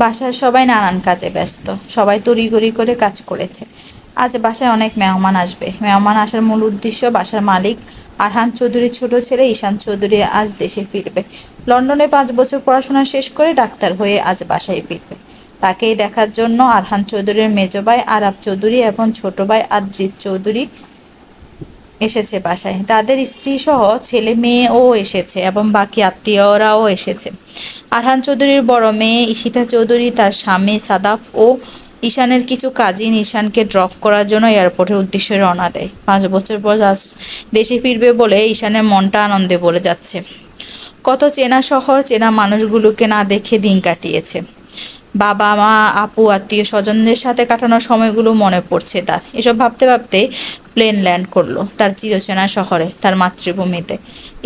বাসার সবাই নানান কাজে ব্যস্ত। সবাই তড়িঘড়ি করে কাজ করেছে। আজ বাসায় অনেক মেহমান আসবে। মেহমান আসার মূল উদ্দেশ্য বাসার মালিক আরহান চৌধুরীর ছোট ছেলে ঈশান চৌধুরী আজ দেশে ফিরবে। লন্ডনে 5 বছর পড়াশোনা শেষ করে ডাক্তার হয়ে আজ বাসায় ফিরবে। তাকেই দেখার জন্য আরহান চৌধুরীর মেজ ভাই আরাব চৌধুরী এবং ছোট ভাই আদ্রিত চৌধুরী এসেছে বাসায়। তাদের স্ত্রী সহ ছেলে মেয়েও এসেছে এবং বাকি আত্মীয়রাও এসেছে। আরহান চৌধুরীর বড় মেয়ে ঈশিতা চৌধুরী তার স্বামী সাদাফ ও ঈশানের কিছু কাজিন ঈশানকে ড্রপ করার জন্য এয়ারপোর্টের উদ্দেশ্যে রওনা দেয়। 5 বছর পর দেশে ফিরবে বলে ঈশানের মনটা আনন্দে ভরে যাচ্ছে। কত চেনা শহর, চেনা মানুষগুলোকে না দেখে দিন কাটিয়েছে। বাবা মা, আপু, আত্মীয় স্বজনদের সাথে কাটানো সময়গুলো মনে পড়ছে তার। এসব ভাবতে ভাবতে প্লেন ল্যান্ড করলো তার চিরচেনা শহরে, তার মাতৃভূমিতে।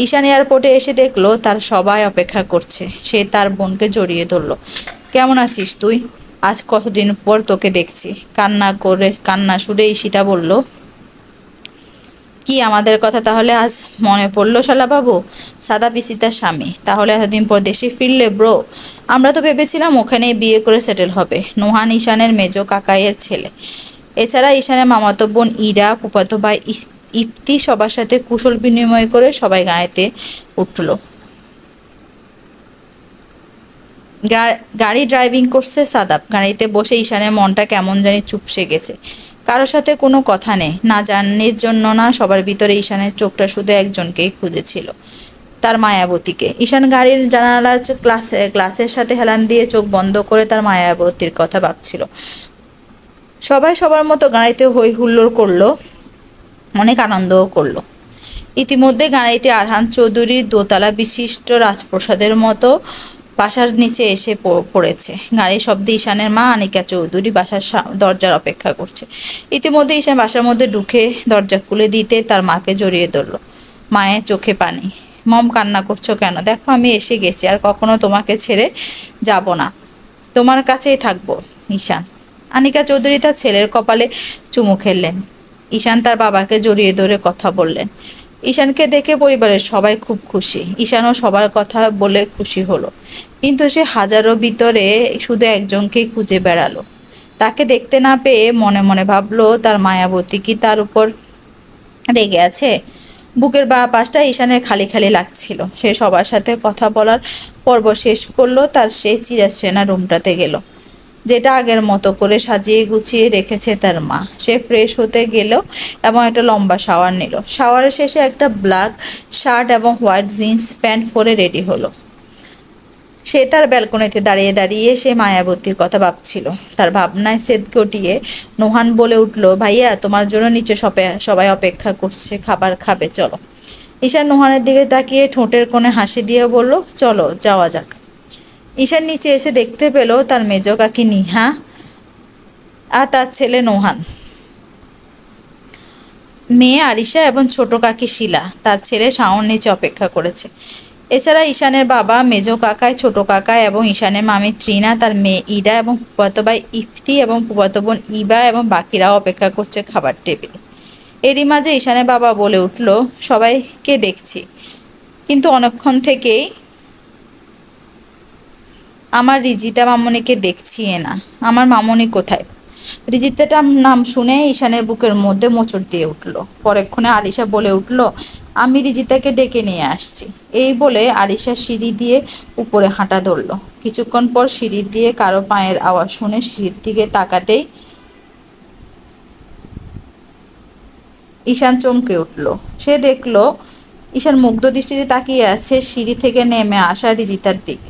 ঈশান এয়ারপোর্টে এসে দেখলো তার সবাই অপেক্ষা করছে। সে তার বোনকে জড়িয়ে ধরলো। কেমন আছিস তুই? আজ কতদিন পর তোকে দেখছি। কান্না সুরে ঈশিতা বলল, কি আমাদের কথা তাহলে আজ মনে পড়লো শালা বাবু? সাদা পিসিতার স্বামী, তাহলে এতদিন পর দেশে ফিরলে ব্রো? আমরা তো ভেবেছিলাম ওখানেই বিয়ে করে সেটেল হবে। নোহান ঈশানের মেজো কাকাইয়ের ছেলে। এছাড়া ঈশানের মামাতো বোন ইরা, ফুফাতো ভাই ইফতি সবার সাথে কুশল বিনিময় করে সবাই গাড়িতে উঠল। গাড়ি ড্রাইভিং করছে সাদাব। গাড়িতে বসে ঈশানের মনটা কেমন জানি চুপসে গেছে। কারোর সাথে কোনো কথা নেই, না জার্নির জন্য না, সবার ভিতরে ঈশানের চোখটা শুধু একজনকেই খুঁজেছিল, তার মায়াবতীকে। ঈশান গাড়ির জানালার গ্লাসের সাথে হেলান দিয়ে চোখ বন্ধ করে তার মায়াবতীর কথা ভাবছিল। সবাই সবার মতো গাড়িতে হই হুল্লোড় করলো, অনেক আনন্দও করলো। ইতিমধ্যে গাড়িটি আরহান চৌধুরীর দোতলা বিশিষ্ট রাজপ্রাসাদের মতো বাসার নিচে এসে পড়েছে। গাড়ির শব্দে ঈশানের মা আনিকা চৌধুরী বাসার দরজার অপেক্ষা করছে। ইতিমধ্যে ঈশান বাসার মধ্যে ঢুকে দরজা খুলে দিতে তার মাকে জড়িয়ে ধরল। মায়ের চোখে পানি। মম, কান্না করছো কেন? দেখো আমি এসে গেছি, আর কখনো তোমাকে ছেড়ে যাব না, তোমার কাছেই থাকবো ঈশান। আনিকা চৌধুরী তার ছেলের কপালে চুমু খেললেন। ঈশান তার বাবাকে জড়িয়ে ধরে কথা বললেন। ঈশানকে দেখে পরিবারের সবাই খুব খুশি। ঈশানও সবার কথা বলে খুশি হলো, কিন্তু সে হাজারো ভিতরে শুধু একজনকেই খুঁজে বেড়ালো। তাকে দেখতে না পেয়ে মনে মনে ভাবলো তার মায়াবতী কি তার উপর রেগে আছে। বুকের বাঁ পাশটা ঈশানের খালি খালি লাগছিল। সে সবার সাথে কথা বলার পর্ব শেষ করলো, তার সেই চিরচেনা রুমটাতে গেল, যেটা আগের মতো করে সাজিয়ে গুছিয়ে রেখেছে তার মা। সে ফ্রেশ হতে গেল এবং একটা লম্বা শাওয়ার নিল। শাওয়ারের শেষে একটা ব্ল্যাক শার্ট এবং হোয়াইট জিন্স প্যান্ট পরে রেডি হলো। সে তার ব্যালকনিতে দাঁড়িয়ে দাঁড়িয়ে সে মায়াবতীর কথা ভাবছিল। তার ভাবনায় সেদ গটিয়ে নোহান বলে উঠল, ভাইয়া তোমার জন্য নিচে সবাই অপেক্ষা করছে, খাবার খাবে, চলো। ঈশান নোহানের দিকে তাকিয়ে ঠোঁটের কোণে হাসি দিয়ে বলল, চলো যাওয়া যাক। ঈশান নিচে এসে দেখতে পেল তার মেজ কাকি নিহা আর তার ছেলে নোহান, মেয়ে আরিশা এবং ছোট কাকি শিলা তার ছেলে শাওন নিচে অপেক্ষা করেছে। এছাড়া ঈশানের বাবা, মেজ কাকাই, ছোট কাকাই এবং ঈশানের মামি ত্রিনা, তার মেয়ে ইরা এবং ফুফাতো ভাই ইফতি এবং ফুফাতো বোন ইবা এবং বাকিরাও অপেক্ষা করছে খাবার টেবিলে। এরই মাঝে ঈশানের বাবা বলে উঠল, সবাইকে দেখছি, কিন্তু অনেকক্ষণ থেকেই আমার রিজিতা মামনিকে দেখছি না। আমার মামনি কোথায়? রিজিতাটার নাম শুনে ঈশানের বুকের মধ্যে মোচড় দিয়ে উঠল। পরেক্ষণে আরিশা বলে উঠল, আমি রিজিতাকে ডেকে নিয়ে আসছি। এই বলে আরিশা সিঁড়ি দিয়ে উপরে হাঁটা ধরল। কিছুক্ষণ পর সিঁড়ি দিয়ে কারো পায়ের আওয়াজ শুনে সিঁড়ির দিকে তাকাতেই ঈশান চমকে উঠল। সে দেখল ঈশান মুগ্ধ দৃষ্টিতে তাকিয়ে আছে সিঁড়ি থেকে নেমে আসা রিজিতার দিকে।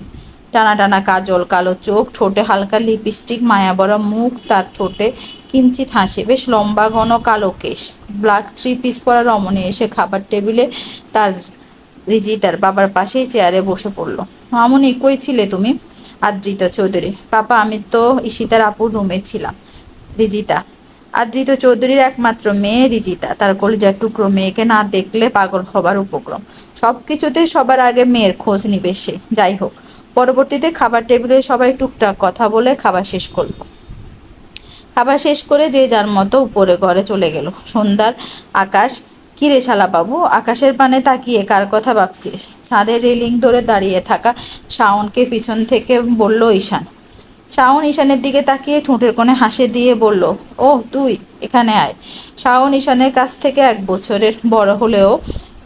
টানা টানা কাজল, কালো চোখ, ঠোঁটে হালকা লিপস্টিক, মায়াবরা মুখ, তার ঠোঁটে কিঞ্চিত হাসি, বেশ লম্বা ঘন কালো কেশ। ব্ল্যাক 3 পিস পরা রমণী এসে খাবার টেবিলে তার রিজিতার বাবার পাশেই চেয়ারে বসে পড়ল। মামুনি, কই ছিলে তুমি? আদ্রিত চৌধুরী, পাপা আমি তো ঈশিতার আপুর রুমে ছিলাম। রিজিতা, আদ্রিত চৌধুরীর একমাত্র মেয়ে রিজিতা, তার কলিজার টুকরো। মেয়েকে না দেখলে পাগল হবার উপক্রম। সব কিছুতে সবার আগে মেয়ের খোঁজ নিবে সে। যাই হোক, পরবর্তীতে খাবার টেবিলে সবাই টুকটাক কথা বলে খাবার শেষ করল। খাবার শেষ করে যে যার মতো উপরে ঘরে চলে গেল। সন্ধ্যার আকাশ। কিরে শালা বাবু, আকাশের পানে তাকিয়ে কার কথা ভাবছিস? ছাদের রেলিং ধরে দাঁড়িয়ে থাকা শাওনকে পিছন থেকে বলল ঈশান। শাওন ঈশানের দিকে তাকিয়ে ঠোঁটের কোণে হাসি দিয়ে বলল, ও তুই এখানে আয়। শাওন ঈশানের কাছ থেকে 1 বছরের বড় হলেও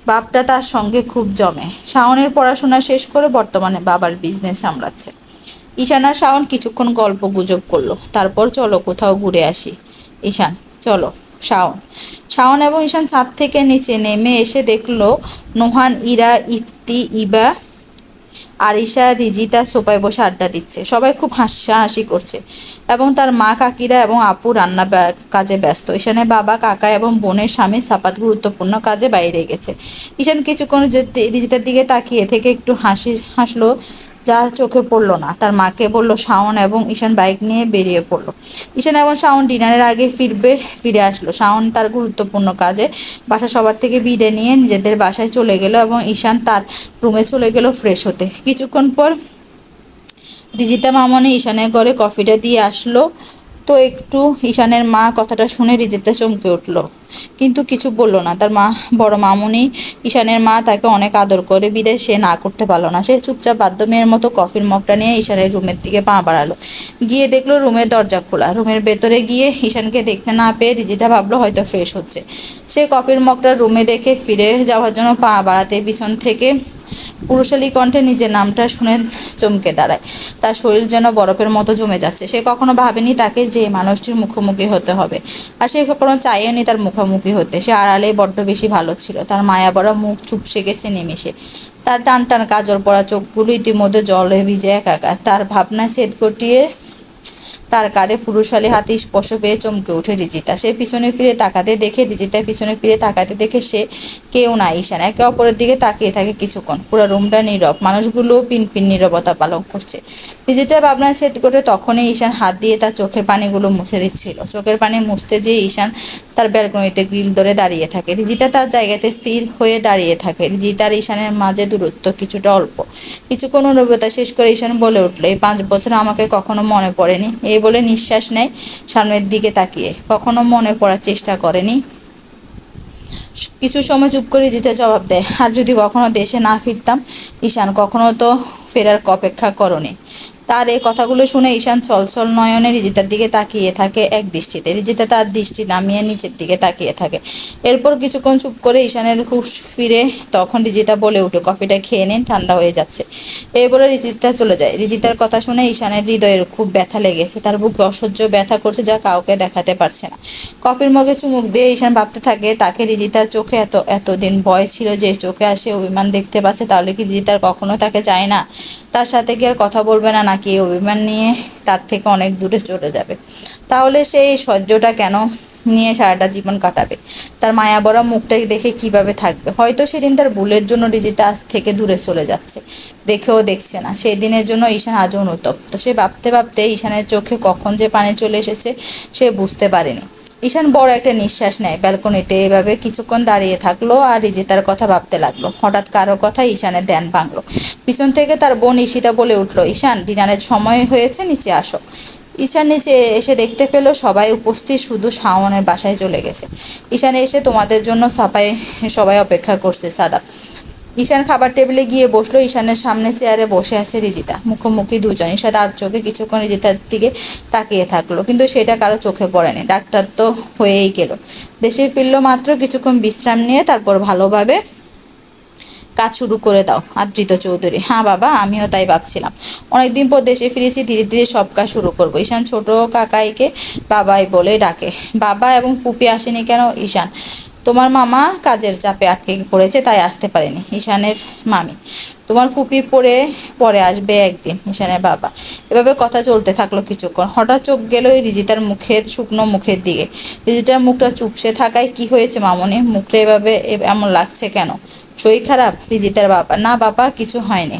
বাপটা তার সঙ্গে খুব জমে। শাওনের পড়াশোনা শেষ করে বর্তমানে বাবার বিজনেস সামলাচ্ছে। ঈশান আর শাওন কিছুক্ষণ গল্প গুজব করলো, তারপর চলো কোথাও ঘুরে আসি। ঈশান, চলো। শাওন শাওন এবং ঈশান ছাদ থেকে নিচে নেমে এসে দেখলো নোহান, ইরা, ইফতি, ইবা, আরিশা, রিজিতা সোফায় বসে আড্ডা দিচ্ছে। সবাই খুব হাসাহাসি করছে এবং তার মা, কাকিরা এবং আপু রান্না কাজে ব্যস্ত। ঈশানের বাবা, কাকা এবং বোনের স্বামী সাপাত গুরুত্বপূর্ণ কাজে বাইরে গেছে। ঈশান কিছুক্ষণ রিজিতার দিকে তাকিয়ে থেকে একটু হাসলো, যা চোখে পড়লো না। তার মাকে বলল। শাওন এবং ঈশান বাইক নিয়ে বেরিয়ে পড়লো। ঈশান এবং শাওন ডিনারের আগে ফিরে আসলো। শাওন তার গুরুত্বপূর্ণ কাজে বাসা সবার থেকে বিদায় নিয়ে নিজেদের বাসায় চলে গেল এবং ঈশান তার রুমে চলে গেল ফ্রেশ হতে। কিছুক্ষণ পর রিজিতা মামনি ঈশানের ঘরে কফিটা দিয়ে আসলো। তো একটু ঈশানের মা কথাটা শুনে রিজিতা চমকে উঠল, কিন্তু কিছু বলল না। তার বড় মামুনি ঈশানের মা তাকে অনেক আদর করে বিদায় সে না করতে পারলো না। সে চুপচাপ বাধ্য মেয়ের মতো কফির মগটা নিয়ে ঈশানের রুমের দিকে পা বাড়ালো। গিয়ে দেখলো রুমের দরজা খোলা। রুমের ভেতরে গিয়ে ঈশানকে দেখতে না পেয়ে রিজিতা ভাবলো হয়তো ফ্রেশ হচ্ছে। সে কফির মগটা রুমে রেখে ফিরে যাওয়ার জন্য পা বাড়াতে পিছন থেকে পুরুষালী কণ্ঠে নিজের নামটা শুনে চমকে দাঁড়ায়। তার শরীর যেন বরফের মতো জমে যাচ্ছে। সে কখনো ভাবেনি তাকে যে মানুষটির মুখোমুখি হতে হবে, আর সে কখনো চাইনি তার মুখোমুখি হতে। সে আড়ালে বড্ড বেশি ভালো ছিল। তার মায়া ভরা মুখ চুপসে গেছে নিমেষে। তার টান টান কাজল পড়া চোখগুলো ইতিমধ্যে জলে ভিজে একাকার। তার ভাবনা ছেদ ঘটিয়ে তার কাঁধে পুরুষালী হাতে স্পর্শ পেয়ে চমকে ওঠে রিজিতা। সে পিছনে ফিরে তাকাতে দেখে রিজিতা পিছনে ফিরে তাকাতে দেখে সে কেউ না। ঈশান একে অপরের দিকে তাকিয়ে থাকে কিছুক্ষণ। পুরো রুমটা নীরব। মানুষগুলো পিনপিন নীরবতা পালন করছে। রিজিতা ভাবনা ছেদ করে তখনই ঈশান হাত দিয়ে তার চোখের পানিগুলো মুছে দিচ্ছিল। চোখের পানি মুছতে যেয়ে ঈশান তার ব্যালকনিতে গ্রিল ধরে দাঁড়িয়ে থাকে। রিজিতা তার জায়গাতে স্থির হয়ে দাঁড়িয়ে থাকে। রিজিতা আর ঈশানের মাঝে দূরত্ব কিছুটা অল্প। কিছুক্ষণ অনুভূতা শেষ করে ঈশান বলে উঠল, এই 5 বছর আমাকে কখনো মনে পড়েনি। এই বলে নিঃশ্বাস নেয় সামনের দিকে তাকিয়ে। কখনো মনে পড়ার চেষ্টা করেনি। কিছু সময় চুপ করে রিজিতা জবাব দেয়, আর যদি কখনো দেশে না ফিরতাম। ঈশান, কখনো তো ফেরার অপেক্ষা করনি। তার এই কথাগুলো শুনে ঈশান ছলছল নয়নে রিজিতার দিকে তাকিয়ে থাকে এক দৃষ্টিতে। রিজিতা তার দৃষ্টি নামিয়ে নিচের দিকে তাকিয়ে থাকে। এরপর কিছুক্ষণ চুপ করে ঈশানের হুঁশ ফিরে। তখন রিজিতা বলে উঠে, কফিটা খেয়ে নিন, ঠান্ডা হয়ে যাচ্ছে। এই বলে রিজিতা চলে যায়। রিজিতার কথা শুনে ঈশানের হৃদয়ের খুব ব্যথা লেগেছে। তার বুকে অসহ্য ব্যথা করছে, যা কাউকে দেখাতে পারছে না। কফির মগে চুমুক দিয়ে ঈশান ভাবতে থাকে, তাকে রিজিতার চোখে এতদিন ভয় ছিল যে চোখে আসে অভিমান দেখতে পাচ্ছে। তাহলে কি রিজিতার কখনো তাকে চায় না? তার সাথে কি আর কথা বলবে না, নাকি অভিমান নিয়ে তার থেকে অনেক দূরে চলে যাবে? তাহলে সেই সহ্যটা কেন নিয়ে সারাটা জীবন কাটাবে? তার মায়া ভরা মুখটা দেখে কিভাবে থাকবে? হয়তো সেদিন তার ভুলের জন্য রিজিতা আজ থেকে দূরে চলে যাচ্ছে, দেখেও দেখছে না। সেই দিনের জন্য ঈশান আজও অনুতপ্ত। সে ভাবতে ভাবতে ঈশানের চোখে কখন যে পানি চলে এসেছে সে বুঝতে পারেনি। ঈশান বড় একটা নিঃশ্বাস নেয়। ব্যালকনিতে এভাবে কিছুক্ষণ দাঁড়িয়ে থাকলো আর রিজিতার কথা ভাবতে লাগলো। হঠাৎ কারো কথা ঈশানের ধ্যান ভাঙলো। পিছন থেকে তার বোন ঈশিতা বলে উঠলো, ঈশান, ডিনারের সময় হয়েছে, নিচে আসো। ঈশান নিচে এসে দেখতে পেল সবাই উপস্থিত, শুধু শাওনের বাসায় চলে গেছে। ঈশান এসে, তোমাদের জন্য সবাই অপেক্ষা করছে সাদাব। ঈশান খাবার টেবিলে গিয়ে বসলো। ঈশানের সামনে চেয়ারে বসে আছে রিজিতা, মুখোমুখি দুজন। ঈশান তার চোখে কিছুক্ষণ রিজিতার দিকে তাকিয়ে থাকলো, কিন্তু সেটা কারো চোখে পড়েনি। ডাক্তার তো হয়েই গেল, দেশে ফিরলো মাত্র। কিছুক্ষণ বিশ্রাম নিয়ে তারপর ভালোভাবে কাজ শুরু করে দাও। আদৃত চৌধুরী, হ্যাঁ বাবা, আমিও তাই ভাবছিলাম। অনেকদিন পর দেশে ফিরেছি, ধীরে ধীরে সব কাজ শুরু করবো। ঈশান ছোট কাকাইকে বাবাই বলে ডাকে। বাবা এবং ফুপি আসেনি কেন? ঈশান, তোমার মামা কাজের চাপে আটকে পড়েছে, তাই আসতে পারেনি। ঈশানের মামি, তোমার ফুপি পরে আসবে একদিন। ঈশানের বাবা। এভাবে কথা চলতে থাকলো কিছুক্ষণ। হঠাৎ চোখ গেল রিজিতার শুকনো মুখের দিকে। রিজিতার মুখটা চুপসে থাকায়, কি হয়েছে মামনি? মুখটা এভাবে এমন লাগছে কেন? শরীর খারাপ? রিজিতার বাবা, না বাবা, কিছু হয়নি।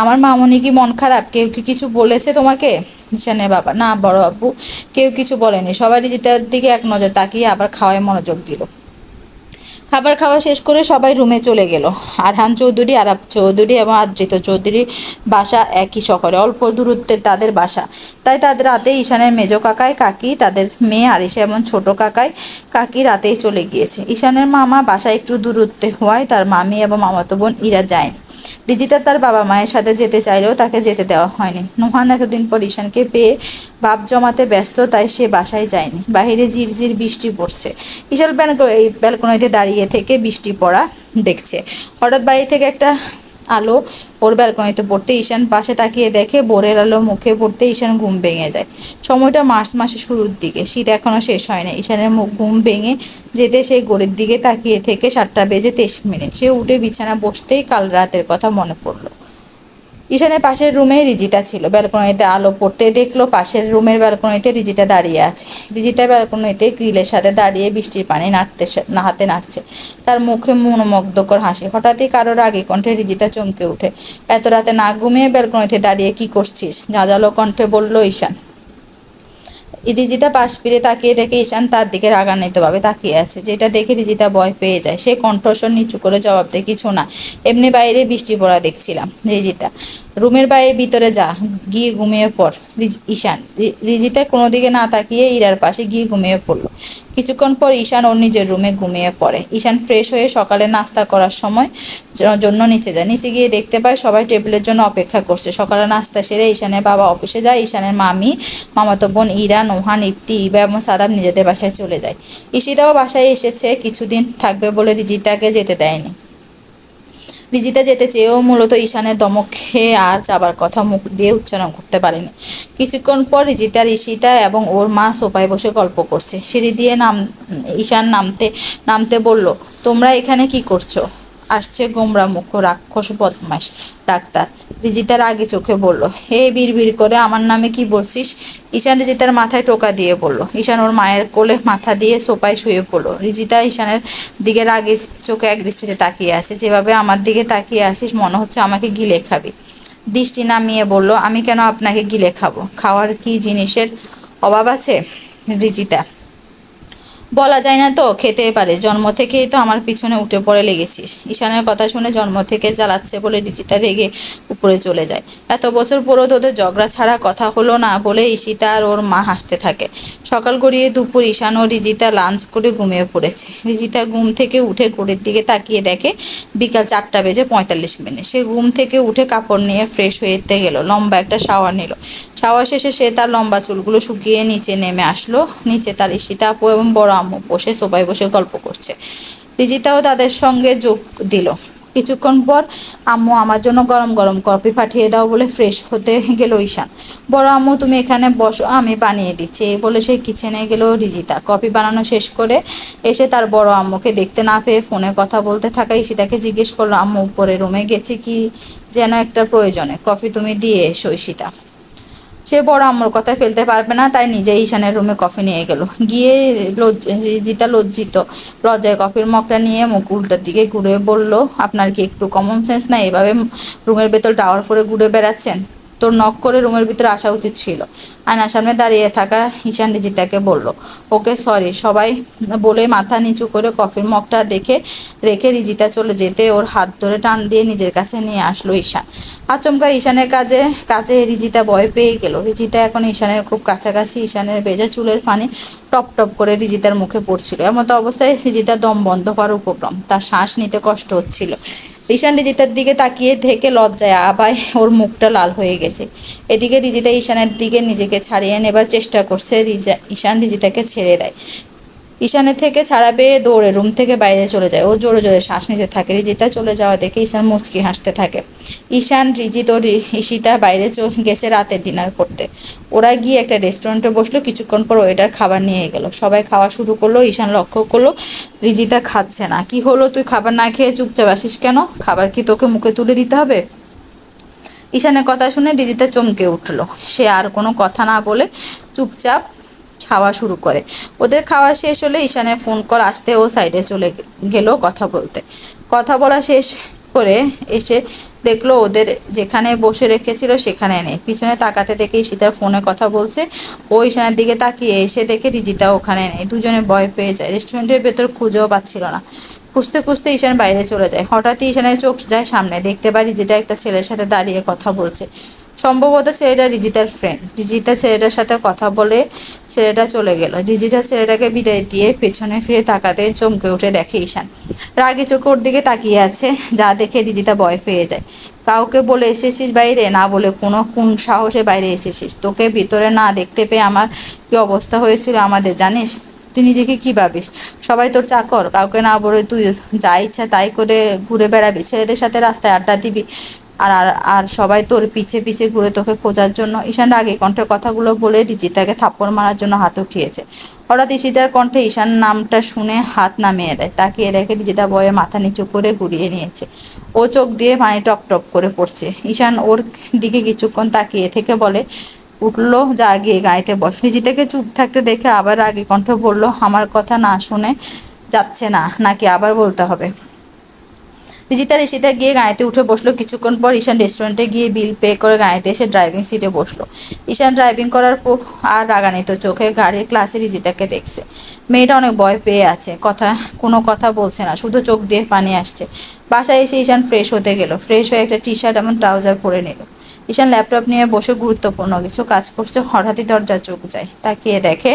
আমার মামনি কি মন খারাপ? কেউ কি কিছু বলেছে তোমাকে? ঈশানের বাবা, না বড় আব্বু, কেউ কিছু বলেনি। সবাই রিজিতার দিকে এক নজর তাকিয়ে আবার খাওয়ায় মনোযোগ দিল। খাবার খাওয়া শেষ করে সবাই রুমে চলে গেল। আরহান চৌধুরী, আরাব চৌধুরী এবং আদৃত চৌধুরীর বাসা একই শহরে, অল্প দূরত্বের তাদের বাসা। তাই তাদের রাতে ঈশানের মেজো কাকাই কাকি, তাদের মেয়ে আরিশা এবং ছোট কাকাই কাকি রাতেই চলে গিয়েছে। ঈশানের মামা বাসা একটু দূরত্বে হওয়ায় তার মামি এবং মামাতো বোন ইরা যায়নি। রিজিতা তার বাবা মায়ের সাথে যেতে চাইলেও তাকে যেতে দেওয়া হয়নি। নুহান এতদিন পর ঈশানকে পেয়ে ভাব জমাতে ব্যস্ত, তাই সে বাসায় যায়নি। বাহিরে ঝিরঝির বৃষ্টি পড়ছে। ঈশান এই ব্যালকনিতে দাঁড়িয়ে থেকে বৃষ্টি পড়া দেখছে। হঠাৎ বাড়ি থেকে একটা আলো ওর ব্যালকনিতে পড়তে ঈশান পাশে তাকিয়ে দেখে ভোরের আলো মুখে পড়তে ঈশান ঘুম ভেঙে যায়। সময়টা মার্চ মাসের শুরুর দিকে, শীত এখনো শেষ হয়নি। ঈশানের মুখ ঘুম ভেঙে যেতে সেই ঘড়ির দিকে তাকিয়ে থেকে 7:23। সে উঠে বিছানা বসতেই কাল রাতের কথা মনে পড়লো। ঈশানের পাশের রুমে রিজিতা ছিল। ব্যালকনিতে আলো পড়তে দেখলো পাশের রুমের ব্যালকনিতে রিজিতা দাঁড়িয়ে আছে। রিজিতা ব্যালকনিতে গ্রিলের সাথে দাঁড়িয়ে বৃষ্টির পানি হাতে নাড়ছে, তার মুখে মনোমুগ্ধকর হাসি। হঠাৎই কারোর আগে কণ্ঠে রিজিতা চমকে উঠে। এত রাতে না ঘুমিয়ে ব্যালকনিতে দাঁড়িয়ে কি করছিস? ঝাঁঝালো কণ্ঠে বলল ঈশান। রিজিতা পাশ ফিরে তাকিয়ে দেখে ঈশান তার দিকে রাগান্বিতভাবে তাকিয়ে আছে, যেটা দেখে রিজিতা ভয় পেয়ে যায়। সে কণ্ঠস্বর নিচু করে জবাব দেয়, কিছু না, এমনি বাইরে বৃষ্টি পড়া দেখছিলাম। রিজিতা, রুমের বাইরে ভিতরে যা, গিয়ে ঘুমিয়ে পড়। ঈশান রিজিতা কোনো দিকে না তাকিয়ে ইরার পাশে গিয়ে ঘুমিয়ে পড়ল। কিছুক্ষণ পর ঈশান ওর নিজের রুমে ঘুমিয়ে পড়ে। ঈশান ফ্রেশ হয়ে সকালে নাস্তা করার সময় জন্য নিচে যায়। নিচে গিয়ে দেখতে পায় সবাই টেবিলের জন্য অপেক্ষা করছে। সকালে নাস্তা সেরে ঈশানের বাবা অফিসে যায়। ঈশানের মামি, মামাতো বোন ইরা, নোহান, ইফতি, ইবা এবং সাদাব নিজেদের বাসায় চলে যায়। ঈশিতাও বাসায় এসেছে, কিছুদিন থাকবে বলে রিজিতাকে যেতে দেয়নি। রিজিতা যেতে চেয়েও মূলত ঈশানের ধমক খেয়ে আর যাবার কথা মুখ দিয়ে উচ্চারণ করতে পারেনি। কিছুক্ষণ পর রিজিতার ঈশিতা এবং ওর মা সোফায় বসে গল্প করছে। সিঁড়ি দিয়ে ঈশান নামতে বলল, তোমরা এখানে কি করছো? আসছে গোমরা মুখ রাক্ষস বদমাস ডাক্তার। রিজিতার আগে চোখে বলল, হে বিড়বিড় করে আমার নামে কি বলছিস? ঈশান রিজিতার মাথায় টোকা দিয়ে বলল। ঈশান ওর মায়ের কোলে মাথা দিয়ে সোফায় শুয়ে পড়ল। রিজিতা ঈশানের দিকে রাগে চোখে এক দৃষ্টিতে তাকিয়ে আছে। যেভাবে আমার দিকে তাকিয়ে আসিস মনে হচ্ছে আমাকে গিলে খাবি। দৃষ্টি নামিয়ে বলল, আমি কেন আপনাকে গিলে খাবো? খাওয়ার কি জিনিসের অভাব আছে? রিজিতা, বলা যায় না তো, খেতে পারে। জন্ম থেকেই তো আমার পিছনে উঠে পড়ে লেগেছিস। ঈশানের কথা শুনে জন্ম থেকে জ্বালাচ্ছে বলে রিজিতা রেগে উপরে চলে যায়। এত বছর পরও তোদের ঝগড়া ছাড়া কথা হলো না বলে ঈশিতা আর ওর মা হাসতে থাকে। সকাল গড়িয়ে দুপুর ঈশান ও রিজিতা লাঞ্চ করে ঘুমিয়ে পড়েছে। রিজিতা ঘুম থেকে উঠে ঘড়ির দিকে তাকিয়ে দেখে বিকাল 4:45। সে ঘুম থেকে উঠে কাপড় নিয়ে ফ্রেশ হতে গেল, লম্বা একটা শাওয়ার নিল। শাওয়ার শেষে সে তার লম্বা চুলগুলো শুকিয়ে নিচে নেমে আসলো। নিচে তার ঈশিতা আপু এবং বড় আম্মু বসে সোফায় বসে গল্প করছে। রিজিতাও তাদের সঙ্গে যোগ দিল। কিছুক্ষণ পর আম্মু আমার জন্য গরম গরম কফি পাঠিয়ে দাও বলে ফ্রেশ হতে গেল ঈশান। বড় আম্মু তুমি এখানে বসো, আমি বানিয়ে দিচ্ছি, এই বলে সে কিচেনে গেল। রিজিতা কফি বানানো শেষ করে এসে তার বড় আম্মুকে দেখতে না পেয়ে ফোনে কথা বলতে থাকা ঈশিতাকে জিজ্ঞেস করলো, আম্মু উপরে রুমে গেছে কি যেন একটা প্রয়োজনে, কফি তুমি দিয়ে এসো। ঈশিতা সে বড় আম্মুর কথা ফেলতে পারবে না, তাই নিজে ঈশানের রুমে কফি নিয়ে গেল। গিয়ে রিজিতা লজ্জায় কফির মগটা নিয়ে মুখ উল্টার দিকে ঘুরে বলল, আপনার কি একটু কমন সেন্স নাই? এভাবে রুমের ভেতর টাওয়ার ফোরে ঘুরে বেড়াচ্ছেন? তোর নক করে রুমের ভিতরে আসা উচিত ছিল। আয়নার সামনে দাঁড়িয়ে থাকা ঈশান রিজিতাকে বলল, ওকে সরি। সবাই বলে মাথা নিচু করে কফির মগটা রেখে রিজিতা চলে যেতে ওর হাত ধরে টান দিয়ে নিজের কাছে নিয়ে আসলো ঈশান। আচমকা ঈশানের কাছে রিজিতা ভয় পেয়ে গেল। রিজিতা এখন ঈশানের খুব কাছাকাছি। ঈশানের ভেজা চুলের ফানি টপ টপ করে রিজিতার মুখে পড়ছিল। এমতো অবস্থায় রিজিতার দম বন্ধ হওয়ার উপক্রম, তার শ্বাস নিতে কষ্ট হচ্ছিল। ঈশান রিজিতার দিকে তাকিয়ে থেকে লজ্জায় আবায় ওর মুখটা লাল হয়ে গেছে। এদিকে রিজিতা ঈশানের দিকে নিজেকে ছাড়িয়ে নেবার চেষ্টা করছে। ঈশান রিজিতাকে ছেড়ে দেয়। ঈশানের থেকে ছাড়া পেয়ে দৌড়ে রুম থেকে বাইরে চলে যায়। ও জোরে জোরে শ্বাস নিতে থাকে। রিজিতা চলে যাওয়া দেখে ঈশান মুচকি হাসতে থাকে। ঈশান, রিজিত ও ঈশিতা বাইরে গেছে রাতের ডিনার করতে। ওরা গিয়ে একটা রেস্টুরেন্টে বসলো। কিছুক্ষণ পর ওয়েটার খাবার নিয়ে গেল। সবাই খাওয়া শুরু করলো। ঈশান লক্ষ্য করলো রিজিতা খাচ্ছে না। কি হলো, তুই খাবার না খেয়ে চুপচাপ আসিস কেন? খাবার কি তোকে মুখে তুলে দিতে হবে? ঈশানের কথা শুনে রিজিতা চমকে উঠল। সে আর কোনো কথা না বলে চুপচাপ খাওয়া শুরু করে। ওদের খাওয়া শেষ হলে ঈশানের ফোন কল আসতে ও সাইডে চলে গেল কথা বলা শেষ করে এসে দেখলো ওদের যেখানে বসে রেখেছিল সেখানে নেই। পিছনে তাকাতে দেখে ঈশিতার ফোনে কথা বলছে। ও ঈশানের দিকে তাকিয়ে এসে দেখে রিজিতা ওখানে নেই। দুজনে ভয় পেয়ে যায়। রেস্টুরেন্টের ভেতর খুঁজেও পাচ্ছিল না। খুঁজতে খুঁজতে ঈশান বাইরে চলে যায়। হঠাৎই ঈশানের চোখ যায় সামনে, দেখতে পারি যেটা একটা ছেলের সাথে দাঁড়িয়ে কথা বলছে। সম্ভবত ছেলেটা রিজিতার ফ্রেন্ড। রিজিতা ছেলেটার সাথে কথা বলে ছেলেটা চলে গেল। রিজিতা ছেলেটাকে বিদায় দিয়ে পেছনে ফিরে তাকাতে চমকে উঠে দেখে ঈশান রাগী চোখে ওর দিকে তাকিয়ে আছে। যা দেখে রিজিতা ভয় পেয়ে যায়। কাউকে বলে এসেছিস বাইরে? না বলে কোন সাহসে বাইরে এসেছিস? তোকে ভিতরে না দেখতে পেয়ে আমার কি অবস্থা হয়েছিল আমাদের জানিস? তুই নিজেকে কি ভাবিস? সবাই তোর চাকর? কাউকে না বলে তুই যা ইচ্ছা তাই করে ঘুরে বেড়াবি, ছেলেদের সাথে রাস্তায় আড্ডা দিবি, আর আর আর সবাই তোর পিছে পিছে ঘুরে তোকে খোঁজার জন্য? ঈশান রাগে কণ্ঠে কথাগুলো বলে রিজিতাকে থাপ্পড় মারার জন্য হাত উঠিয়েছে। হঠাৎ ঈশিতার কণ্ঠে ঈশান নামটা শুনে হাত নামিয়ে দেয়। তাকিয়ে দেখে রিজিতা ভয়ে মাথা নিচু করে ঘুরিয়ে নিয়েছে। ও চোখ দিয়ে পানি টপ টপ করে পড়ছে। ঈশান ওর দিকে কিছুক্ষণ তাকিয়ে থেকে বলে উঠলো, যা গিয়ে গাড়িতে বস। রিজিতাকে চুপ থাকতে দেখে আবার রাগে কণ্ঠ বলল, আমার কথা না শুনে যাচ্ছে না নাকি আবার বলতে হবে? রিজিতা ঋষিতা গিয়ে গাড়িতে উঠে বসলো। কিছুক্ষণ পর ঈশান রেস্টুরেন্টে গিয়ে বিল পে করে গাড়িতে এসে ড্রাইভিং সিটে বসলো। ঈশান ড্রাইভিং করার পর আর রাগান্বিত চোখে গাড়ির ক্লাসে রিজিতাকে দেখছে। মেয়েটা অনেক ভয় পেয়ে আছে, কোনো কথা বলছে না, শুধু চোখ দিয়ে পানি আসছে। বাসায় এসে ঈশান ফ্রেশ হতে গেল। ফ্রেশ হয়ে একটা টি শার্ট এবং ট্রাউজার পরে নিল। ঈশান ল্যাপটপ নিয়ে বসে গুরুত্বপূর্ণ কিছু কাজ করছে। হঠাৎই দরজার চোখ যায়। তাকিয়ে দেখে